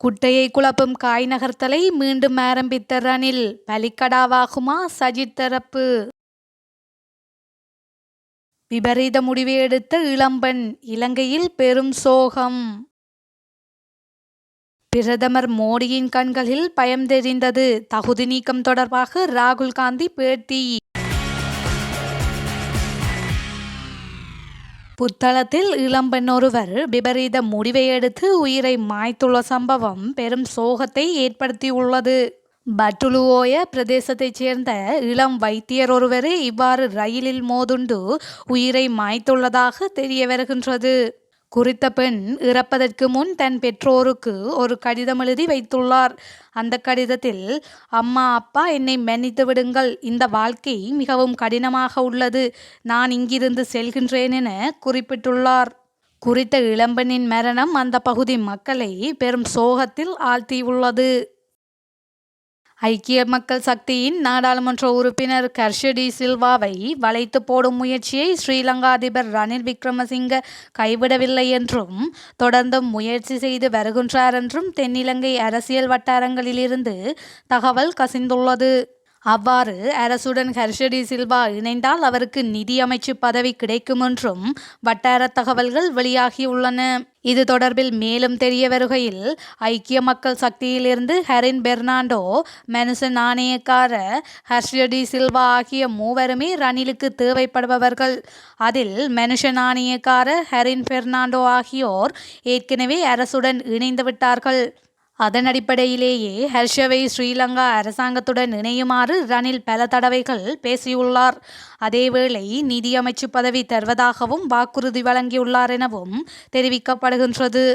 குட்டையை குழப்பும் காய் நகர்த்தலை மீண்டும் ஆரம்பித்த ரணில், பலிக்கடாவாகுமா சஜித் தரப்பு? விபரீத முடிவை எடுத்த இளம்பெண், இலங்கையில் பெரும் சோகம். பிரதமர் மோடியின் கண்களில் பயம் தெரிந்தது. தகுதி நீக்கம் தொடர்பாக ராகுல் காந்தி பேட்டி. புத்தளத்தில் இளம்பெண் ஒருவர் விபரீத முடிவை எடுத்து உயிரை மாய்த்துள்ள சம்பவம் பெரும் சோகத்தை ஏற்படுத்தியுள்ளது. பட்டுலுவோய பிரதேசத்தைச் சேர்ந்த இளம் வைத்தியர் ஒருவரே இவ்வாறு ரயிலில் மோதுண்டு உயிரை மாய்த்துள்ளதாக தெரிய வருகின்றது. குறித்த பெண் இறப்பதற்கு முன் தன் பெற்றோருக்கு ஒரு கடிதம் எழுதி வைத்துள்ளார். அந்த கடிதத்தில், அம்மா அப்பா என்னை மன்னித்து விடுங்கள், இந்த வாழ்க்கை மிகவும் கடினமாக உள்ளது, நான் இங்கிருந்து செல்கின்றேன் என குறிப்பிட்டுள்ளார். குறித்த இளம்பெண்ணின் மரணம் அந்த பகுதி மக்களை பெரும் சோகத்தில் ஆழ்த்தியுள்ளது. ஐக்கிய மக்கள் சக்தியின் நாடாளுமன்ற உறுப்பினர் ஹர்ஷ டி சில்வாவை வளைத்து போடும் முயற்சியை ஸ்ரீலங்கா அதிபர் ரணில் விக்ரமசிங்க கைவிடவில்லை என்றும் தொடர்ந்தும் முயற்சி செய்து வருகின்றார் என்றும் தென்னிலங்கை அரசியல் வட்டாரங்களிலிருந்து தகவல் கசிந்துள்ளது. அவ்வாறு அரசுடன் ஹர்ஷ டி சில்வா இணைந்தால் அவருக்கு நிதி அமைச்சு பதவி கிடைக்கும் என்றும் வட்டார தகவல்கள் வெளியாகியுள்ளன. இது தொடர்பில் மேலும் தெரிய வருகையில், ஐக்கிய மக்கள் சக்தியிலிருந்து ஹரின் பெர்னாண்டோ, மனுச நாணயக்கார ஹர்ஷ டி சில்வா ஆகிய மூவருமே ரணிலுக்கு தேவைப்படுபவர்கள். அதில் மனுஷ நாணயக்கார ஹரின் பெர்னாண்டோ ஆகியோர் ஏற்கனவே அரசுடன் இணைந்து விட்டார்கள். அதன் அடிப்படையிலேயே ஹர்ஷவை ஸ்ரீலங்கா அரசாங்கத்துடன் இணையுமாறு ரணில் பல தடவைகள் பேசியுள்ளார். அதேவேளை நிதியமைச்சு பதவி தருவதாகவும் வாக்குறுதி வழங்கியுள்ளார் எனவும் தெரிவிக்கப்படுகின்றது.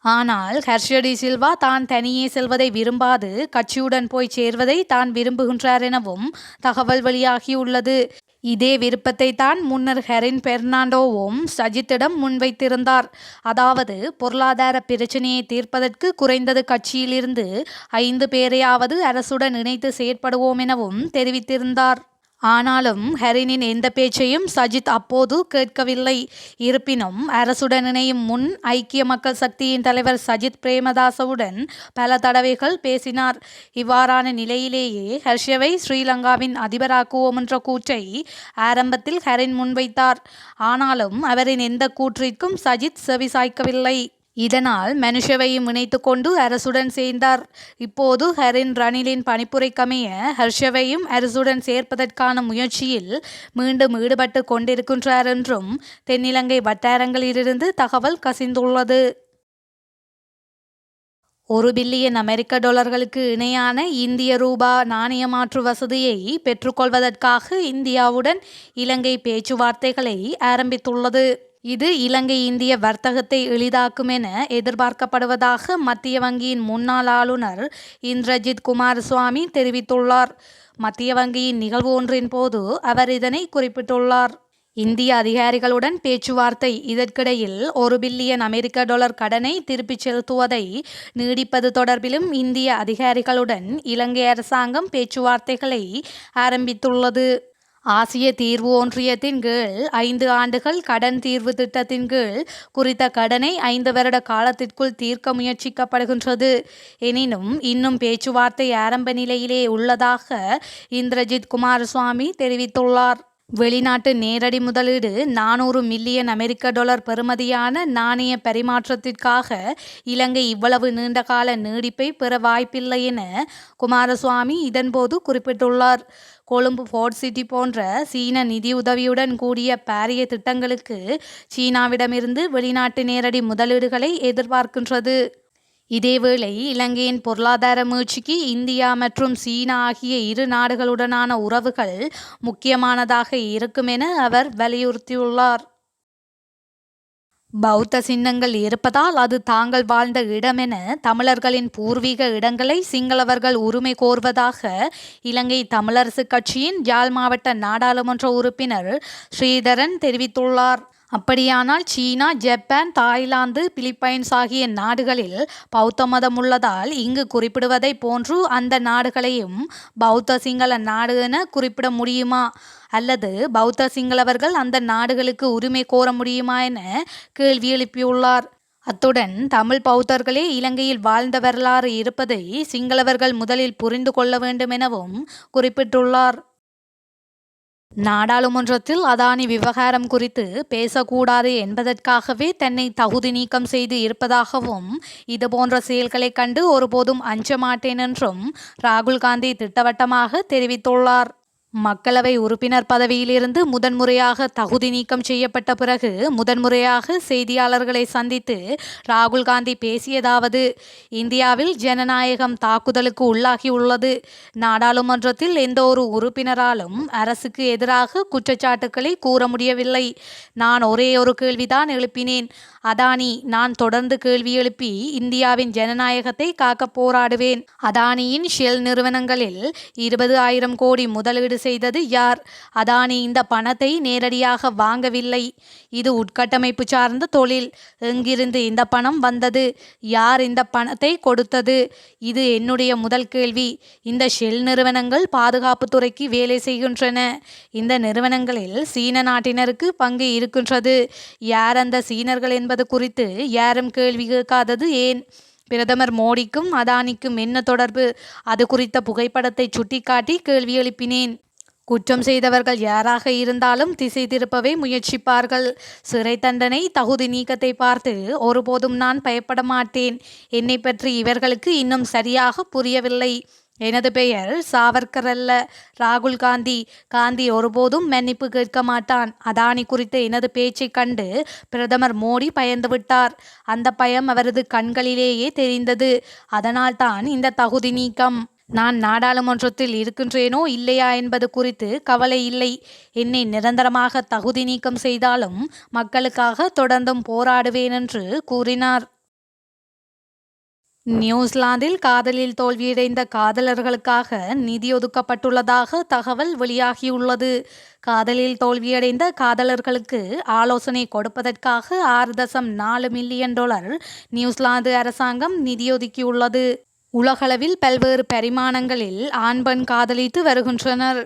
ஆனால் ஹர்ஷ டி சில்வா தான் தனியே செல்வதை விரும்பாது கட்சியுடன் போய் சேர்வதை தான் விரும்புகின்றார் எனவும் தகவல் வெளியாகியுள்ளது. இதே விருப்பத்தை தான் முன்னர் ஹரின் பெர்னாண்டோவும் சஜித்திடம் முன்வைத்திருந்தார். அதாவது, பொருளாதார பிரச்சினையை தீர்ப்பதற்கு குறைந்தது கட்சியிலிருந்து 5 பேரையாவது அரசுடன் இணைத்து செயற்படுவோம் எனவும் தெரிவித்திருந்தார். ஆனாலும் ஹரினின் எந்த பேச்சையும் சஜித் அப்போது கேட்கவில்லை. இருப்பினும் அரசுடன் இணையும் முன் ஐக்கிய மக்கள் சக்தியின் தலைவர் சஜித் பிரேமதாசவுடன் பல தடவைகள் பேசினார். இவ்வாறான நிலையிலேயே ஹர்ஷவை ஸ்ரீலங்காவின் அதிபராக்குவோம் என்ற கூற்றை ஆரம்பத்தில் ஹரின் முன்வைத்தார். ஆனாலும் அவரின் எந்த கூற்றிற்கும் சஜித் செவிசாய்க்கவில்லை. இதனால் மனுஷவையும் இணைத்து கொண்டு அரசுடன் சேர்ந்தார். இப்போது ஹரின் ரணிலின் பணிப்புரைக்கமைய ஹர்ஷவையும் அரசுடன் சேர்ப்பதற்கான முயற்சியில் மீண்டும் ஈடுபட்டு கொண்டிருக்கின்றார் என்றும் தென்னிலங்கை வட்டாரங்களிலிருந்து தகவல் கசிந்துள்ளது. $1 பில்லியன் அமெரிக்க இணையான இந்திய ரூபா நாணய மாற்று வசதியை பெற்றுக்கொள்வதற்காக இந்தியாவுடன் இலங்கை பேச்சுவார்த்தைகளை ஆரம்பித்துள்ளது. இது இலங்கை இந்திய வர்த்தகத்தை எளிதாக்கும் என எதிர்பார்க்கப்படுவதாக மத்திய வங்கியின் முன்னாள் ஆளுநர் இந்திரஜித் குமாரசுவாமி தெரிவித்துள்ளார். மத்திய வங்கியின் நிகழ்வு ஒன்றின் போது அவர் இதனை குறிப்பிட்டுள்ளார். இந்திய அதிகாரிகளுடன் பேச்சுவார்த்தை. இதற்கிடையில் $1 பில்லியன் அமெரிக்க கடனை திருப்பிச் செலுத்துவதை நீடிப்பது தொடர்பிலும் இந்திய அதிகாரிகளுடன் இலங்கை அரசாங்கம் பேச்சுவார்த்தைகளை ஆரம்பித்துள்ளது. ஆசிய தீர்வு ஒன்றியத்தின் கீழ் 5 ஆண்டுகள் கடன் தீர்வு திட்டத்தின் கீழ் குறித்த கடனை 5 வருட காலத்திற்குள் தீர்க்க முயற்சிக்கப்படுகின்றது. எனினும் இன்னும் பேச்சுவார்த்தை ஆரம்ப நிலையிலே உள்ளதாக இந்திரஜித் குமாரசுவாமி தெரிவித்துள்ளார். வெளிநாட்டு நேரடி முதலீடு $400 மில்லியன் அமெரிக்க பெறுமதியான நாணய பரிமாற்றத்திற்காக இலங்கை இவ்வளவு நீண்டகால நீடிப்பை பெற வாய்ப்பில்லை என குமாரசுவாமி இதன்போது குறிப்பிட்டுள்ளார். கொழும்பு போர்ட் சிட்டி போன்ற சீன நிதியுதவியுடன் கூடிய பாரிய திட்டங்களுக்கு சீனாவிடமிருந்து வெளிநாட்டு நேரடி முதலீடுகளை எதிர்பார்க்கின்றது. இதேவேளை இலங்கையின் பொருளாதார மீட்சிக்கு இந்தியா மற்றும் சீனா ஆகிய இரு நாடுகளுடனான உறவுகள் முக்கியமானதாக இருக்கும் என அவர் வலியுறுத்தியுள்ளார். பௌத்த சின்னங்கள் இருப்பதால் அது தாங்கள் வாழ்ந்த இடம் என தமிழர்களின் பூர்வீக இடங்களை சிங்களவர்கள் உரிமை கோருவதாக இலங்கை தமிழரசு கட்சியின் யாழ் மாவட்ட நாடாளுமன்ற உறுப்பினர் ஸ்ரீதரன் தெரிவித்துள்ளார். அப்படியானால் சீனா, ஜப்பான், தாய்லாந்து, பிலிப்பைன்ஸ் ஆகிய நாடுகளில் பௌத்த மதம் உள்ளதால் இங்கு குறிப்பிடுவதை போன்று அந்த நாடுகளையும் பௌத்த சிங்கள நாடு என குறிப்பிட முடியுமா? அல்லது பௌத்த சிங்களவர்கள் அந்த நாடுகளுக்கு உரிமை கோர முடியுமா என கேள்வி எழுப்பியுள்ளார். அத்துடன் தமிழ் பௌத்தர்களே இலங்கையில் வாழ்ந்த வரலாறு இருப்பதை சிங்களவர்கள் முதலில் புரிந்து கொள்ள வேண்டும் எனவும் குறிப்பிட்டுள்ளார். நாடாளுமன்றத்தில் அதானி விவகாரம் குறித்து பேசக்கூடாது என்பதற்காகவே தன்னை தகுதி நீக்கம் செய்து இருப்பதாகவும் இதுபோன்ற செயல்களை கண்டு ஒருபோதும் அஞ்ச மாட்டேன் என்றும் ராகுல் காந்தி திட்டவட்டமாக தெரிவித்துள்ளார். மக்களவை உறுப்பினர் பதவியிலிருந்து முதன்முறையாக தகுதி நீக்கம் செய்யப்பட்ட பிறகு முதன்முறையாக செய்தியாளர்களை சந்தித்து ராகுல் காந்தி பேசியதாவது: இந்தியாவில் ஜனநாயகம் தாக்குதலுக்கு உள்ளாகியுள்ளது. நாடாளுமன்றத்தில் எந்த ஒரு உறுப்பினராலும் அரசுக்கு எதிராக குற்றச்சாட்டுக்களை கூற முடியவில்லை. நான் ஒரே ஒரு கேள்விதான் எழுப்பினேன். அதானி, நான் தொடர்ந்து கேள்வி எழுப்பி இந்தியாவின் ஜனநாயகத்தை காக்க போராடுவேன். அதானியின் ஷெல் நிறுவனங்களில் 20,000 கோடி முதலீடு செய்தது யார்? அதானி இந்த பணத்தை நேரடியாக வாங்கவில்லை. இது உட்கட்டமைப்பு சார்ந்த தொழில். எங்கிருந்து இந்த பணம் வந்தது? யார் இந்த பணத்தை கொடுத்தது? இது என்னுடைய முதல் கேள்வி. இந்த ஷெல் நிறுவனங்கள் பாதுகாப்புத்துறைக்கு வேலை செய்கின்றன. இந்த நிறுவனங்களில் சீன நாட்டினருக்கு பங்கு இருக்கின்றது. யார் அந்த சீனர்கள் என்பது குறித்து யாரும் கேள்வி கேட்காதது ஏன்? பிரதமர் மோடிக்கும் அதானிக்கும் என்ன தொடர்பு? அது குறித்த புகைப்படத்தை சுட்டிக்காட்டி கேள்வி எழுப்பினேன். குற்றம் செய்தவர்கள் யாராக இருந்தாலும் திசை திருப்பவே முயற்சிப்பார்கள். சிறை தண்டனை, தகுதி நீக்கத்தை பார்த்து ஒருபோதும் நான் பயப்பட மாட்டேன். என்னை பற்றி இவர்களுக்கு இன்னும் சரியாக புரியவில்லை. எனது பெயர் சாவர்கர் அல்ல, ராகுல் காந்தி. காந்தி ஒருபோதும் மன்னிப்பு கேட்க மாட்டான். அதானி குறித்த எனது பேச்சை கண்டு பிரதமர் மோடி பயந்து விட்டார். அந்த பயம் அவரது கண்களிலேயே தெரிந்தது. அதனால்தான் இந்த தகுதி நீக்கம். நான் நாடாளுமன்றத்தில் இருக்கின்றேனோ இல்லையா என்பது குறித்து கவலை இல்லை. என்னை நிரந்தரமாக தகுதி நீக்கம் செய்தாலும் மக்களுக்காக தொடர்ந்தும் போராடுவேன் என்று கூறினார். நியூசிலாந்தில் காதலில் தோல்வியடைந்த காதலர்களுக்காக நிதி ஒதுக்கப்பட்டுள்ளதாக தகவல் வெளியாகியுள்ளது. காதலில் தோல்வியடைந்த காதலர்களுக்கு ஆலோசனை கொடுப்பதற்காக $6.4 மில்லியன் நியூசிலாந்து அரசாங்கம் நிதியொதுக்கியுள்ளது. உலகளவில் பல்வேறு பரிமாணங்களில் ஆண் பெண் காதலித்து வருகின்றனர்.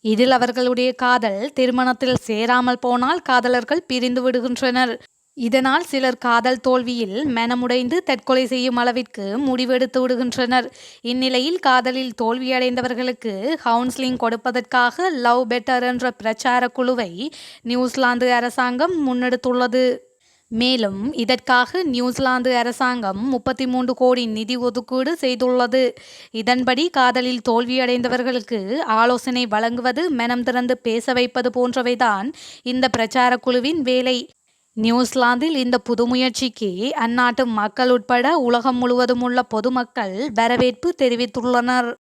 இதில் அவர்களுடைய காதல் திருமணத்தில் சேராமல் போனால் காதலர்கள் பிரிந்து விடுகின்றனர். இதனால் சிலர் காதல் தோல்வியில் மனமுடைந்து தற்கொலை செய்யும் அளவிற்கு முடிவெடுத்து விடுகின்றனர். இந்நிலையில் காதலில் தோல்வியடைந்தவர்களுக்கு கவுன்சிலிங் கொடுப்பதற்காக லவ் பெட்டர் என்ற பிரச்சார குழுவை நியூசிலாந்து அரசாங்கம் முன்னெடுத்துள்ளது. மேலும் இதற்காக நியூசிலாந்து அரசாங்கம் 33 கோடி நிதி ஒதுக்கீடு செய்துள்ளது. இதன்படி காதலில் தோல்வியடைந்தவர்களுக்கு ஆலோசனை வழங்குவது, மனம் திறந்து பேச வைப்பது போன்றவைதான் இந்த பிரச்சார குழுவின் வேலை. நியூசிலாந்தில் இந்த புது முயற்சிக்கு அந்நாட்டு மக்கள் உட்பட உலகம் முழுவதும் உள்ள பொதுமக்கள் வரவேற்பு தெரிவித்துள்ளனர்.